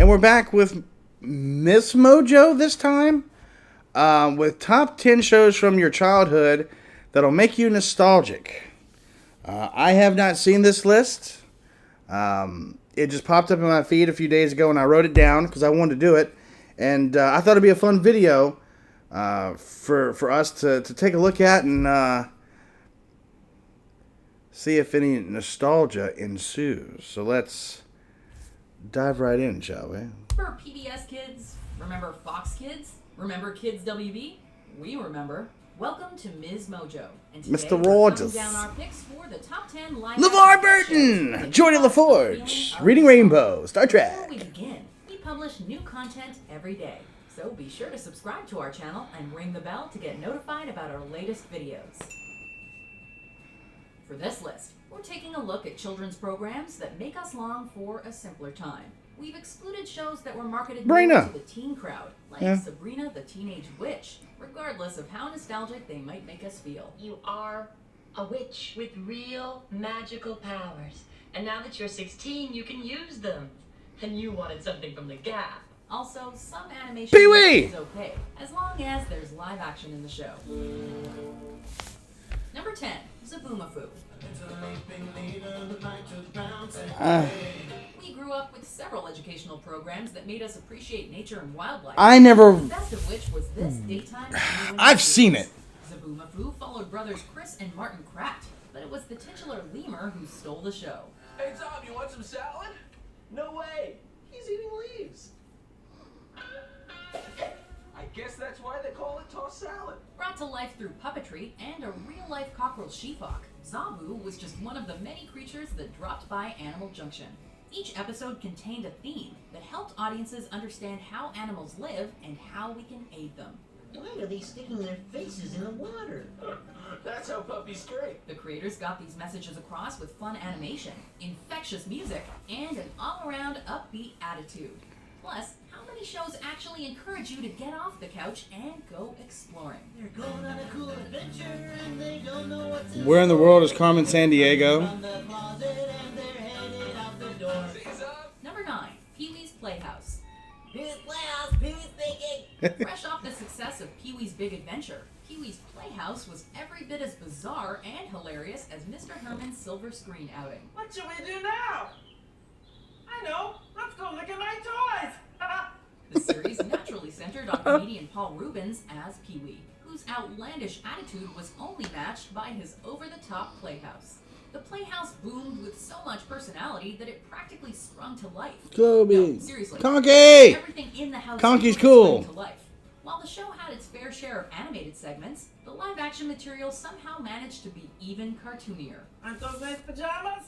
And we're back with Miss Mojo this time, with top 10 shows from your childhood that'll make you nostalgic. I have not seen this list. It just popped up in my feed a few days ago, and I wrote it down because I wanted to do it. And I thought it'd be a fun video for us to take a look at and see if any nostalgia ensues. So let's dive right in, shall we? Remember PBS Kids? Remember Fox Kids? Remember Kids WB? We remember. Welcome to Ms. Mojo. And today Mr. we're Rogers. counting down our picks for the top 10 live LeVar Burton! Jordy LaForge! Reading Rainbow! Star Trek! Before we begin, we publish new content every day. So be sure to subscribe to our channel and ring the bell to get notified about our latest videos. For this list, we're taking a look at children's programs that make us long for a simpler time. We've excluded shows that were marketed more to the teen crowd, like Sabrina the Teenage Witch, regardless of how nostalgic they might make us feel. You are a witch with real magical powers. And now that you're 16, you can use them. And you wanted something from the Gap. Also, some animation Pee-wee! is okay, as long as there's live action in the show. Number 10, Boomapoo. We grew up with several educational programs that made us appreciate nature and wildlife. I never... The best of which was this daytime... I've seen it. Boomapoo followed brothers Chris and Martin Kratt, but it was the titular lemur who stole the show. Hey Tom, you want some salad? No way! He's eating leaves. I guess that's why they call it tossed salad. Brought to life through puppetry and a real-life cockerel sheephawk, Zabu was just one of the many creatures that dropped by Animal Junction. Each episode contained a theme that helped audiences understand how animals live and how we can aid them. Why are they sticking their faces in the water? That's how puppies scrape. The creators got these messages across with fun animation, infectious music, and an all-around upbeat attitude. Plus, how many shows actually encourage you to get off the couch and go exploring? They're going on a cool adventure and they don't know what to Where in the world is Carmen Sandiego? Number 9, Peewees Playhouse. Peewees Playhouse, Peewees speaking. Fresh off the success of Pee-wee's Big Adventure, Peewees Playhouse was every bit as bizarre and hilarious as Mr. Herman's silver screen outing. What should we do now? I know. Let's go look at my toys. The series naturally centered on comedian Paul Reubens as Pee-wee, whose outlandish attitude was only matched by his over-the-top playhouse. The playhouse boomed with so much personality that it practically sprung to life. Kobe! No, seriously. Conky! Everything in the house Conky's sprang cool. to life. While the show had its fair share of animated segments, the live-action material somehow managed to be even cartoonier. Aren't those nice pajamas?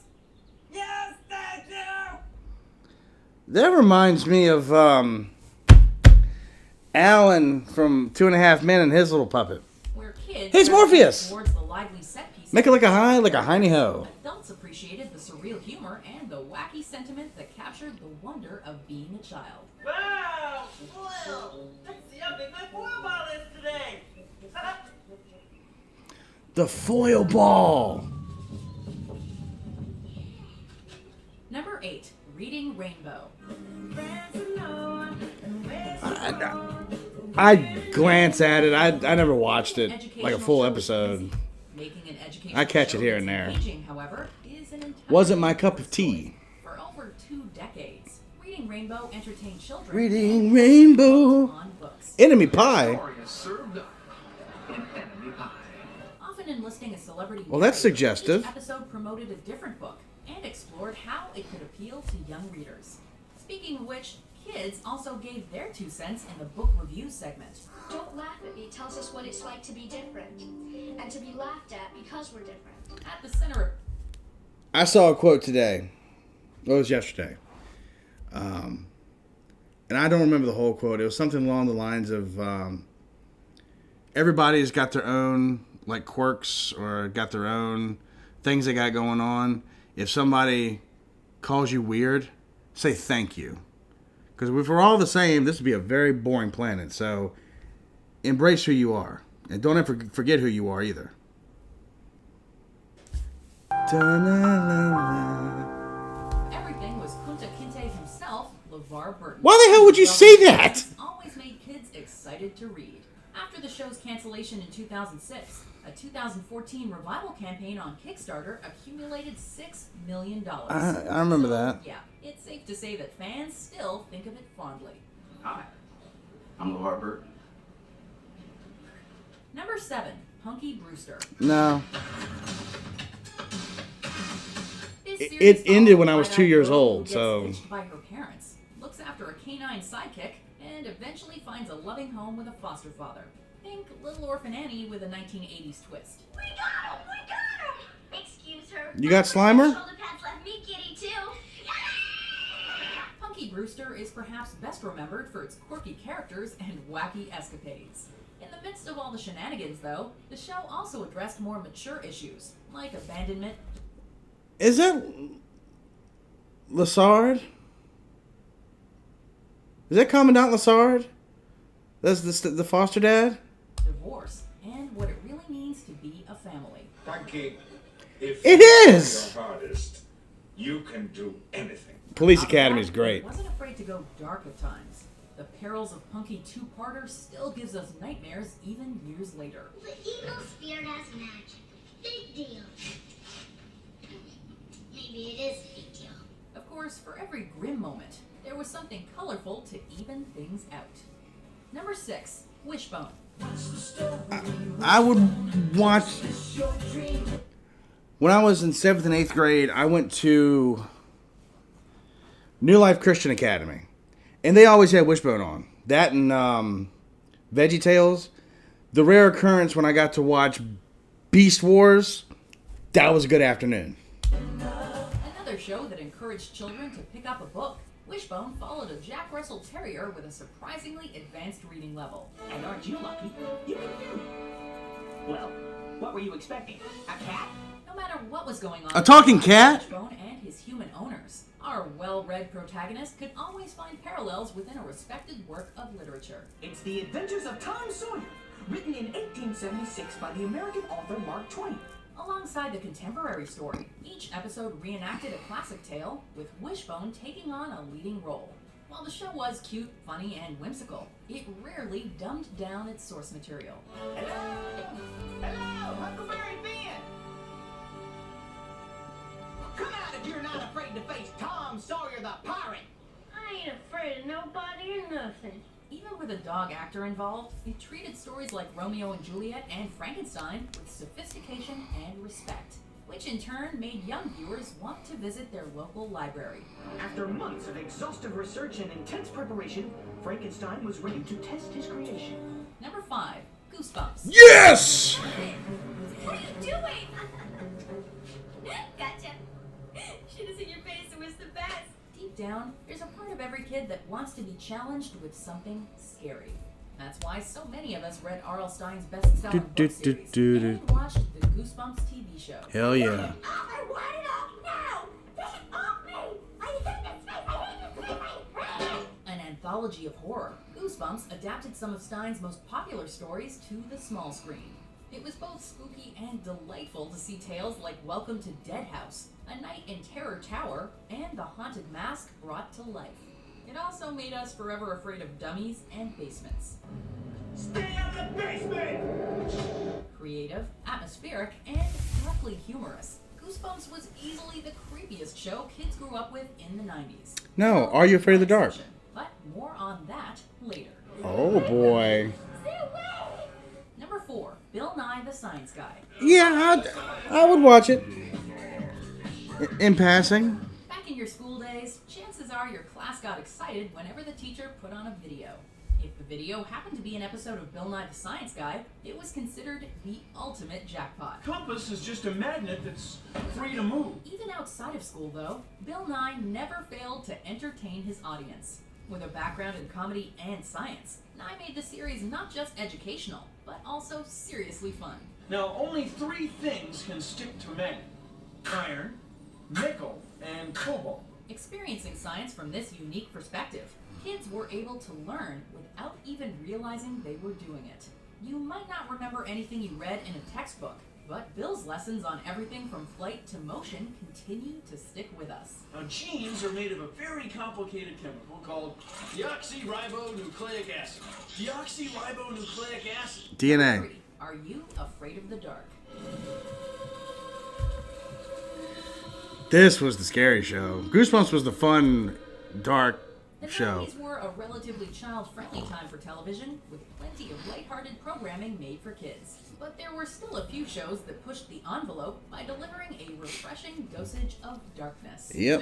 Yes, thank you! That reminds me of Alan from 2.5 Men and his little puppet. Where kids Hey, it's Morpheus! towards the lively set pieces, Make it like a hiney ho. adults appreciated the surreal humor and the wacky sentiment that captured the wonder of being a child. Wow! Foil! Let's see how big my foil ball is today! The foil ball. Number 8, Reading Rainbow. I glance at it. I never watched it like a full episode. Making an educational I catch it show here that's and there. engaging, however, is an entirely Wasn't my cup of tea. For over 2 decades, Reading Rainbow entertained children Reading and Rainbow. on books. Enemy pie. Story is served up in enemy pie. Often enlisting a celebrity. Well, that's narrator, suggestive. Each episode promoted a different book and explored how it could appeal to young readers. Speaking of which, kids also gave their 2 cents in the book review segment. Don't laugh at me tells us what it's like to be different, and to be laughed at because we're different. At the center of I saw a quote today. It was yesterday. And I don't remember the whole quote. It was something along the lines of everybody's got their own like quirks or got their own things they got going on. If somebody calls you weird, say thank you. Because if we're all the same, this would be a very boring planet. So embrace who you are. And don't ever forget who you are either. everything was Kunta Kinte himself LeVar Burton. Why the hell would you say that? Always made kids excited to read. After the show's cancellation in 2006, a 2014 revival campaign on Kickstarter accumulated $6 million. I remember that. Yeah, it's safe to say that fans still think of it fondly. Hi, I'm LeVar Burton. Number 7, Punky Brewster. No. This It series ended follows when a I was wide-eyed 2 years girl who old, gets so... ditched by her parents, looks after a canine sidekick, and eventually finds a loving home with a foster father. Think Little Orphan Annie with a 1980s twist. We got him! We got him! Excuse her. You got Slimer? Shoulder pads left me giddy too. Punky Brewster is perhaps best remembered for its quirky characters and wacky escapades. In the midst of all the shenanigans, though, the show also addressed more mature issues, like abandonment. Is that Lassard? Is that Commandant Lassard? That's the foster dad? Divorce, and what it really means to be a family. Punky, if It you is! try your hardest, you can do anything. Police Academy is great. It wasn't afraid to go dark at times. The Perils of Punky two-parter still gives us nightmares even years later. The evil spirit has magic. Big deal. Maybe it is a big deal. Of course, for every grim moment, there was something colorful to even things out. Number 6, Wishbone. I would watch... When I was in 7th and 8th grade, I went to New Life Christian Academy. And they always had Wishbone on. That and Veggie Tales. The rare occurrence when I got to watch Beast Wars, that was a good afternoon. Another show that encouraged children to pick up a book. Wishbone followed a Jack Russell Terrier with a surprisingly advanced reading level. And aren't you lucky? You can do. Well, what were you expecting? A cat? No matter what was going on, A talking cat? Wishbone and his human owners, our well-read protagonist could always find parallels within a respected work of literature. It's The Adventures of Tom Sawyer, written in 1876 by the American author Mark Twain. Alongside the contemporary story, each episode reenacted a classic tale, with Wishbone taking on a leading role. While the show was cute, funny, and whimsical, it rarely dumbed down its source material. Hello! Hello, Huckleberry Finn! Come out if you're not afraid to face Tom Sawyer the pirate! I ain't afraid of nobody or nothing. Even with a dog actor involved, it treated stories like Romeo and Juliet and Frankenstein with sophistication and respect, which in turn made young viewers want to visit their local library. After months of exhaustive research and intense preparation, Frankenstein was ready to test his creation. Number 5, Goosebumps. Yes! What are you doing? Gotcha. Should have seen your face. It was the best. Deep down, there's a part of every kid that wants to be challenged with something scary. That's why so many of us read R.L. Stein's bestseller book series and watched the Goosebumps TV show. Hell yeah. I want it off now. Take it off me. I hate this face. I hate this face. An anthology of horror, Goosebumps adapted some of Stein's most popular stories to the small screen. It was both spooky and delightful to see tales like Welcome to Dead House, A Night in Terror Tower, and The Haunted Mask brought to life. It also made us forever afraid of dummies and basements. Stay out of the basement! Creative, atmospheric, and darkly humorous, Goosebumps was easily the creepiest show kids grew up with in the 90s. No, Are You Afraid of the Dark? But more on that later. Oh boy. Number 4, Bill Nye the Science Guy. Yeah, I would watch it. In passing. Back in your school days, chances are your class got excited whenever the teacher put on a video. If the video happened to be an episode of Bill Nye the Science Guy, it was considered the ultimate jackpot. Compass is just a magnet that's free to move. Even outside of school, though, Bill Nye never failed to entertain his audience. With a background in comedy and science, Nye made the series not just educational, but also seriously fun. Now, only 3 things can stick to magnet. Iron, nickel, and cobalt. Experiencing science from this unique perspective, kids were able to learn without even realizing they were doing it. You might not remember anything you read in a textbook, But Bill's lessons on everything from flight to motion continue to stick with us. Now, genes are made of a very complicated chemical called deoxyribonucleic acid. Deoxyribonucleic acid. DNA. 3. Are you afraid of the dark? This was the scary show. Goosebumps was the fun, dark The show. 90s were a relatively child-friendly time for television, with plenty of lighthearted programming made for kids. But there were still a few shows that pushed the envelope by delivering a refreshing dosage of darkness. Yep.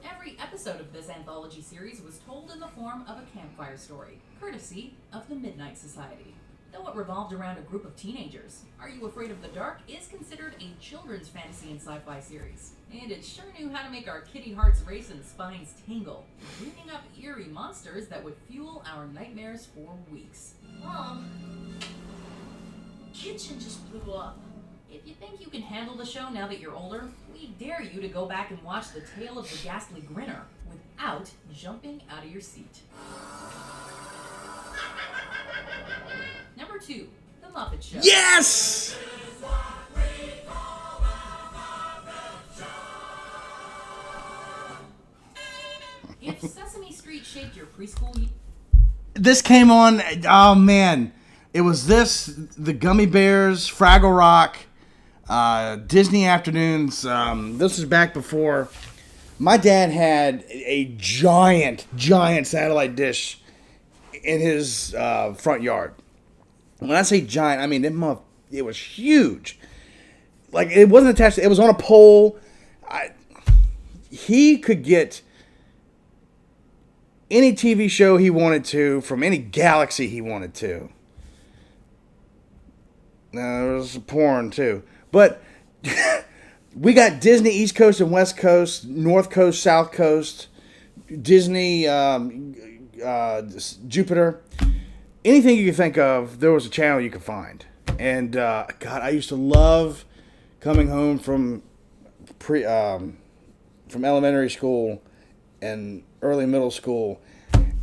Every episode of this anthology series was told in the form of a campfire story, courtesy of the Midnight Society. Though it revolved around a group of teenagers, Are You Afraid of the Dark is considered a children's fantasy and sci-fi series. And it sure knew how to make our kitty hearts race and spines tingle, dreaming up eerie monsters that would fuel our nightmares for weeks. Mom, kitchen just blew up. If you think you can handle the show now that you're older, we dare you to go back and watch The Tale of the Ghastly Grinner without jumping out of your seat. Number 2, The Muppet Show. Yes! If Sesame Street shaped your preschool This came on, oh man. It was this, the Gummy Bears, Fraggle Rock, Disney Afternoons. This was back before my dad had a giant satellite dish in his front yard. When I say giant, I mean it was huge. Like, it wasn't attached, it was on a pole. He could get any TV show he wanted to from any galaxy he wanted to. Now, there was porn too. But we got Disney East Coast and West Coast, North Coast, South Coast, Disney Jupiter. Anything you can think of, there was a channel you could find. And God, I used to love coming home from elementary school and early middle school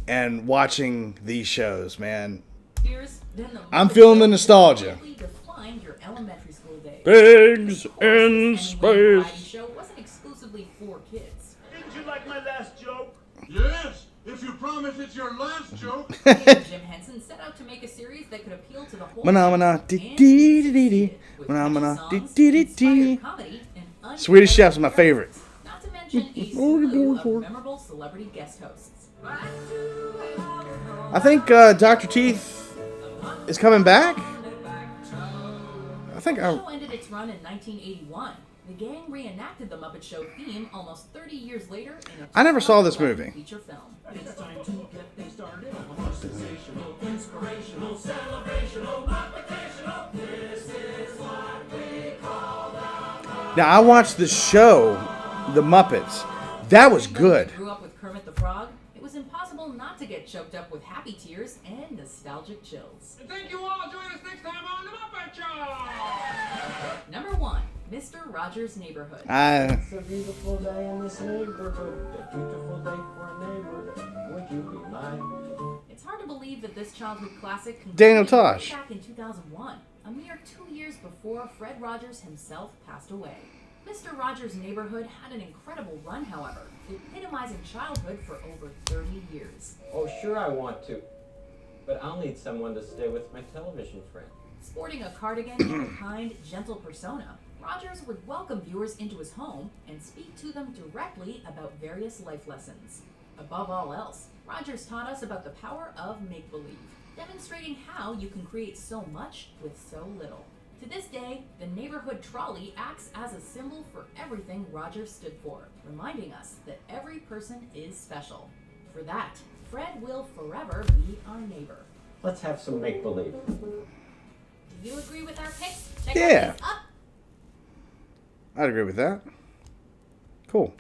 and watching these shows, man. years, then the I'm Muppet feeling the Show nostalgia. completely defined your elementary school days. Pigs Of course, in this anime space. variety show wasn't exclusively for kids. Didn't you like my last joke? Yes, if you promise it's your last joke. Jim Henson set out to make a series that could appeal to the whole Phenomena, family, dee and dee he dee dee. succeeded with Phenomena, catchy songs, dee dee dee. inspired comedy, and Swedish Chef's my favorite. not to mention a slew of memorable celebrity guest hosts. I think Dr. Teeth is coming back. I think The show ended its run in 1981. The gang reenacted the Muppet Show theme almost 30 years later in a I never saw this 2011 movie. feature film. It's time to get things started. Sensational, inspirational, celebrational, motivational. This is what we call the... Now I watched the show, The Muppets. That was good. Grew up with Kermit the Frog. It was impossible not to get choked up with happy tears and nostalgic chills. And thank you all. Join us next time on The Muppet Show. Number 1, Mr. Rogers' Neighborhood. It's a beautiful day in this neighborhood. A beautiful day for a neighbor. Would you be mine? It's hard to believe that this childhood classic concluded Daniel Tosh. way back in 2001, a mere 2 years before Fred Rogers himself passed away. Mr. Rogers' Neighborhood had an incredible run, however, epitomizing childhood for over 30 years. Oh, sure I want to. But I'll need someone to stay with my television friend. Sporting a cardigan and a kind, gentle persona, Rogers would welcome viewers into his home and speak to them directly about various life lessons. Above all else, Rogers taught us about the power of make-believe, demonstrating how you can create so much with so little. To this day, the neighborhood trolley acts as a symbol for everything Rogers stood for, reminding us that every person is special. For that, Fred will forever be our neighbor. Let's have some make-believe. Do you agree with our picks? Check Yeah. these up. I'd agree with that. Cool.